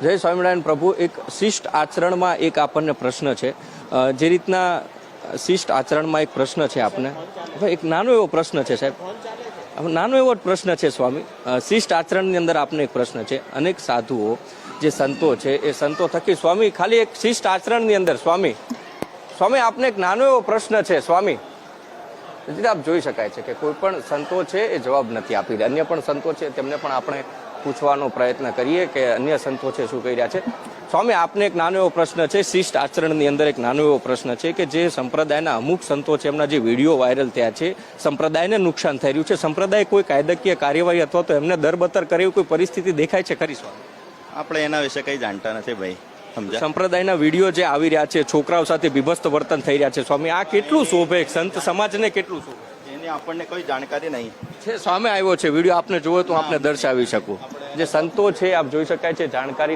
જય સ્વામિનારાયણ પ્રભુ. એક શિષ્ટ આચરણમાં એક આપણને પ્રશ્ન છે, જે રીતના શિષ્ટ આચરણમાં એક પ્રશ્ન છે આપને, એક નાનો એવો પ્રશ્ન છે સાહેબ, નાનો એવો જ પ્રશ્ન છે સ્વામી. શિષ્ટ આચરણની અંદર આપને એક પ્રશ્ન છે. અનેક સાધુઓ જે સંતો છે એ સંતો થકી સ્વામી ખાલી એક શિષ્ટ આચરણની અંદર સ્વામી આપને એક નાનો એવો પ્રશ્ન છે સ્વામી. આપ જોઈ શકાય છે કે કોઈ પણ સંતો છે એ જવાબ નથી આપી રહ્યા. અન્ય પણ સંતો છે તેમને પણ આપણે પૂછવાનો પ્રયત્ન કરીએ કે અન્ય સંતો છે શું કહી રહ્યા છે. સ્વામી આપને એક નાનો એવો પ્રશ્ન છે, શિષ્ટ આચરણની અંદર એક નાનો એવો પ્રશ્ન છે કે જે સંપ્રદાયના અમુક સંતો છે એમના જે વિડીયો વાયરલ થયા છે, સંપ્રદાયને નુકસાન થઈ રહ્યું છે, સંપ્રદાય કોઈ કાયદાકીય કાર્યવાહી અથવા તો એમને દરબતર કરે એવી કોઈ પરિસ્થિતિ દેખાય છે ખરી સ્વામી? આપણે એના વિશે કઈ જાણતા નથી ભાઈ. સંપ્રદાયના વિડીયો જે આવી રહ્યા છે, છોકરાઓ સાથે બીભત્સ વર્તન થઈ રહ્યા છે સ્વામી, આ કેટલું શોભે સંત સમાજને, કેટલું શોભે? એની આપણને કોઈ જાણકારી નહીં છે. સામે આવ્યો છે વિડીયો, આપને જોવો તો આપને દર્શાવી શકું. જે સંતો છે આપ જોઈ શકાય છે, જાણકારી